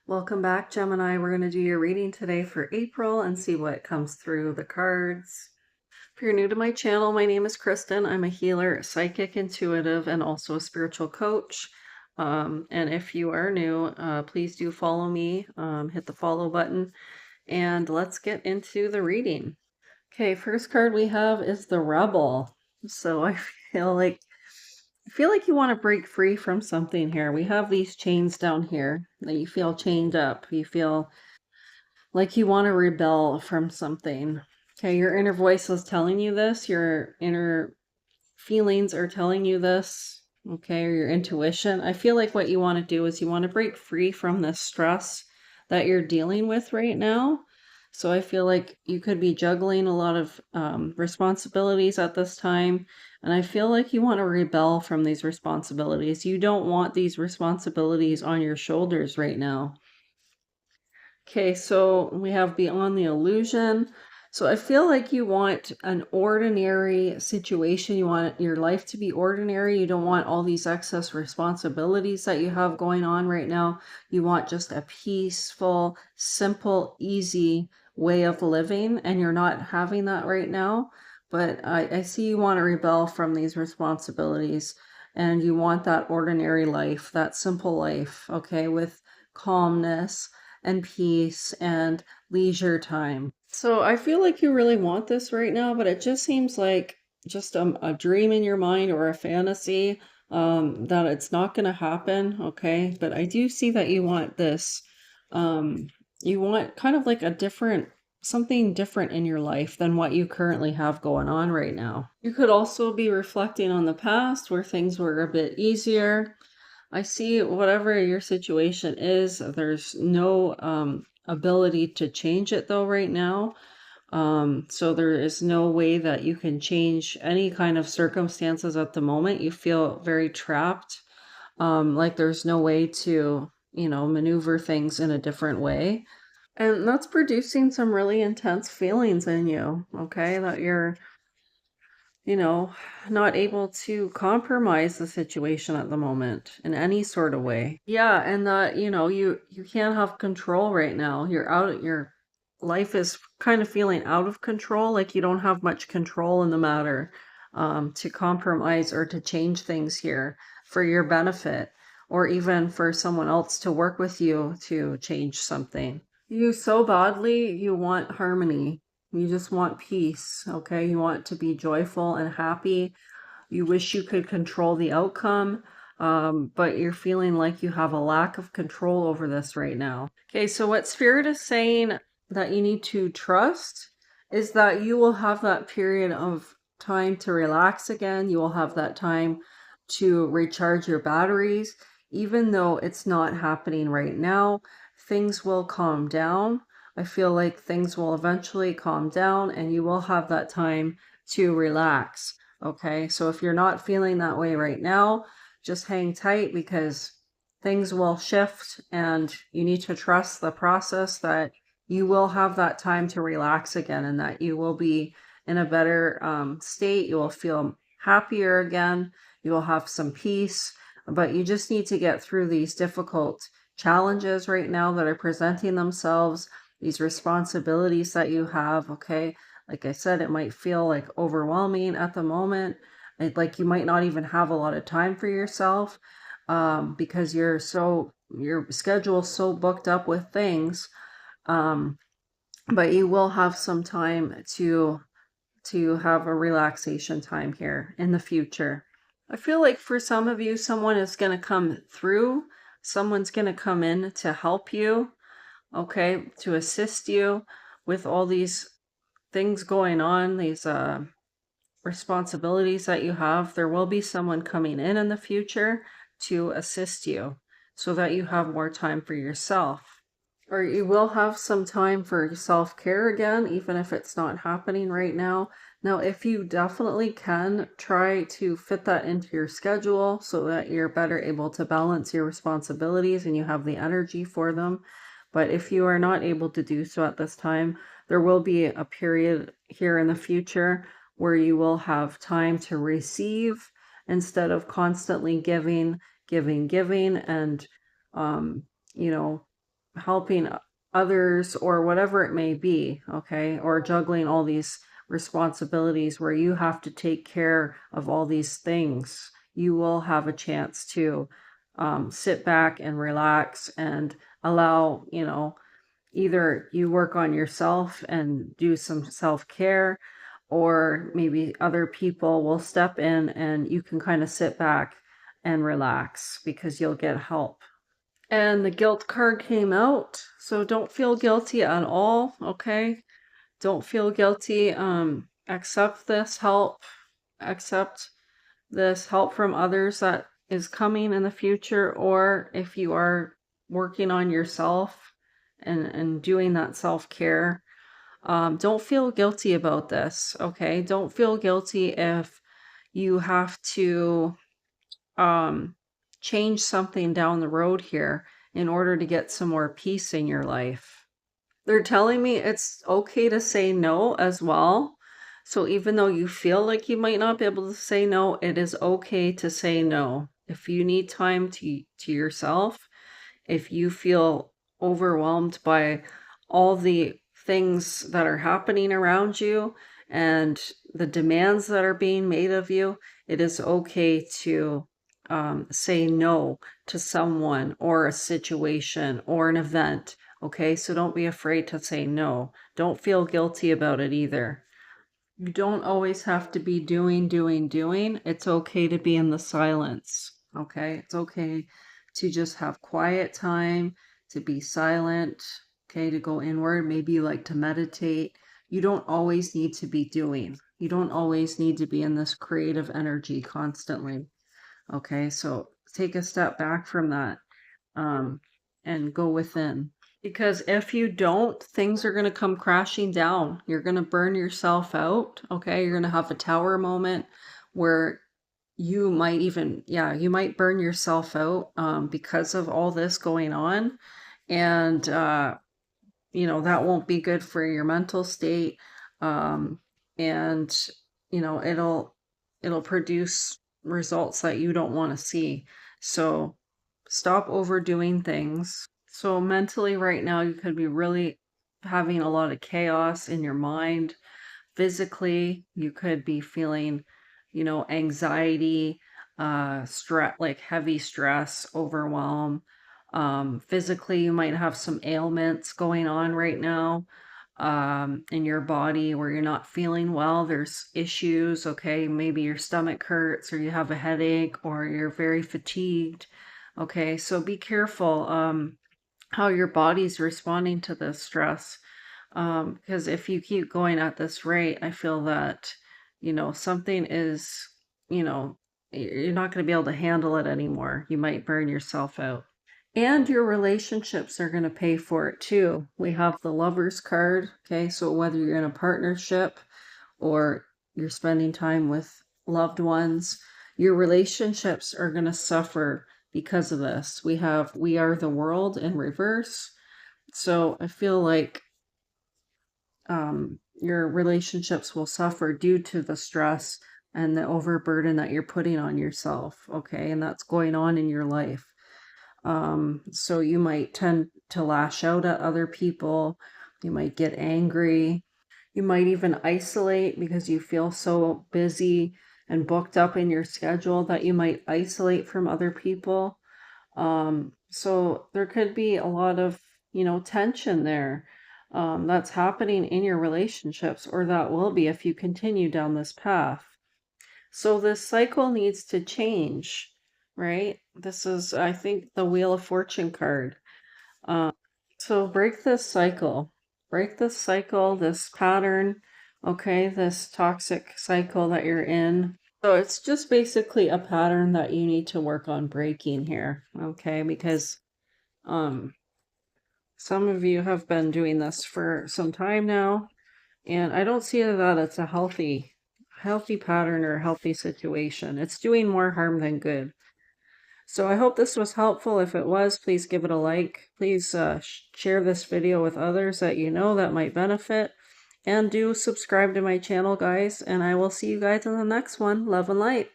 Welcome back, Gemini. We're going to do your reading today for April and see what comes through the cards. If you're new to my channel, my name is Kristen. I'm a healer, psychic, intuitive, and also a spiritual coach. And if you are new, please do follow me. Hit the follow button, and let's get into the reading. Okay, first card we have is the Rebel. So I feel like you want to break free from something here. We have these chains down here that you feel chained up. You feel like you want to rebel from something. Okay, your inner voice is telling you this. Your inner feelings are telling you this. Okay, or your intuition. I feel like what you want to do is you want to break free from the stress that you're dealing with right now. So I feel like you could be juggling a lot of responsibilities at this time. And I feel like you want to rebel from these responsibilities. You don't want these responsibilities on your shoulders right now. Okay, so we have Beyond the Illusion. So I feel like you want an ordinary situation. You want your life to be ordinary. You don't want all these excess responsibilities that you have going on right now. You want just a peaceful, simple, easy way of living, and you're not having that right now. But I see you want to rebel from these responsibilities, and you want that ordinary life, that simple life, okay, with calmness and peace and leisure time. So I feel like you really want this right now, but it just seems like just a dream in your mind or a fantasy, that it's not going to happen. Okay. But I do see that you want this. Um, you want kind of like something different in your life than what you currently have going on right now. You could also be reflecting on the past where things were a bit easier. I see whatever your situation is, there's no ability to change it though right now. So there is no way that you can change any kind of circumstances at the moment. You feel very trapped. Like there's no way to, maneuver things in a different way. And that's producing some really intense feelings in you, okay? That you're you know, not able to compromise the situation at the moment in any sort of way. Yeah, and that, you can't have control right now. Your life is kind of feeling out of control, like you don't have much control in the matter to compromise or to change things here for your benefit, or even for someone else to work with you to change something. You so badly, you want harmony. You just want peace, okay? You want to be joyful and happy. You wish you could control the outcome, but you're feeling like you have a lack of control over this right now. Okay, so what Spirit is saying that you need to trust is that you will have that period of time to relax again. You will have that time to recharge your batteries, even though it's not happening right now. Things will calm down. I feel like things will eventually calm down and you will have that time to relax. Okay, so if you're not feeling that way right now, just hang tight because things will shift and you need to trust the process that you will have that time to relax again and that you will be in a better state. You will feel happier again. You will have some peace, but you just need to get through these difficult challenges right now that are presenting themselves, these responsibilities that you have, okay? Like I said, it might feel like overwhelming at the moment. Like you might not even have a lot of time for yourself because your schedule's so booked up with things. Um, but you will have some time to have a relaxation time here in the future. I feel like for some of you, someone is going to come through. Someone's going to come in to help you, okay, to assist you with all these things going on, these responsibilities that you have. There will be someone coming in the future to assist you so that you have more time for yourself. Or you will have some time for self-care again, even if it's not happening right now. Now, if you definitely can, try to fit that into your schedule so that you're better able to balance your responsibilities and you have the energy for them. But if you are not able to do so at this time, there will be a period here in the future where you will have time to receive instead of constantly giving, and, um, you know, helping others or whatever it may be, okay? Or juggling all these responsibilities where you have to take care of all these things, you will have a chance to sit back and relax and allow, either you work on yourself and do some self-care, or maybe other people will step in and you can kind of sit back and relax because you'll get help. And the guilt card came out, so don't feel guilty at all, okay? Don't feel guilty. Accept this help. Accept this help from others that is coming in the future, or if you are working on yourself and doing that self-care, don't feel guilty about this, okay? Don't feel guilty if you have to change something down the road here in order to get some more peace in your life. They're telling me it's okay to say no as well. So even though you feel like you might not be able to say no, it is okay to say no. If you need time to yourself, if you feel overwhelmed by all the things that are happening around you and the demands that are being made of you, it is okay to say no to someone or a situation or an event. Okay, so don't be afraid to say no. Don't feel guilty about it either. You don't always have to be doing. It's okay to be in the silence. Okay, it's okay to just have quiet time, to be silent, okay, to go inward. Maybe you like to meditate. You don't always need to be doing. You don't always need to be in this creative energy constantly. Okay, so take a step back from that and go within. Because if you don't, things are going to come crashing down. You're going to burn yourself out. Okay, you're going to have a tower moment where you might even, yeah, you might burn yourself out because of all this going on. And, that won't be good for your mental state. And, it'll produce results that you don't want to see. So stop overdoing things. So mentally right now you could be really having a lot of chaos in your mind. Physically, you could be feeling, anxiety, stress, like heavy stress, overwhelm. Physically, you might have some ailments going on right now in your body where you're not feeling well. There's issues, okay? Maybe your stomach hurts or you have a headache or you're very fatigued. Okay, so be careful how your body's responding to this stress. Because if you keep going at this rate, I feel that, something is, you know, you're not going to be able to handle it anymore. You might burn yourself out. And your relationships are going to pay for it too. We have the Lovers card. Okay, so whether you're in a partnership or you're spending time with loved ones, your relationships are going to suffer because of this. We have We Are the World in reverse. So I feel like your relationships will suffer due to the stress and the overburden that you're putting on yourself. Okay, and that's going on in your life. So you might tend to lash out at other people. You might get angry. You might even isolate because you feel so busy and booked up in your schedule that you might isolate from other people. So there could be a lot of, tension there that's happening in your relationships, or that will be if you continue down this path. So this cycle needs to change, right? This is, I think, the Wheel of Fortune card. So break this cycle. Break this cycle, this pattern, okay? This toxic cycle that you're in. So it's just basically a pattern that you need to work on breaking here, okay? Because some of you have been doing this for some time now, and I don't see that it's a healthy pattern or a healthy situation. It's doing more harm than good. So I hope this was helpful. If it was, please give it a like. Please share this video with others that you know that might benefit. And do subscribe to my channel, guys. And I will see you guys in the next one. Love and light.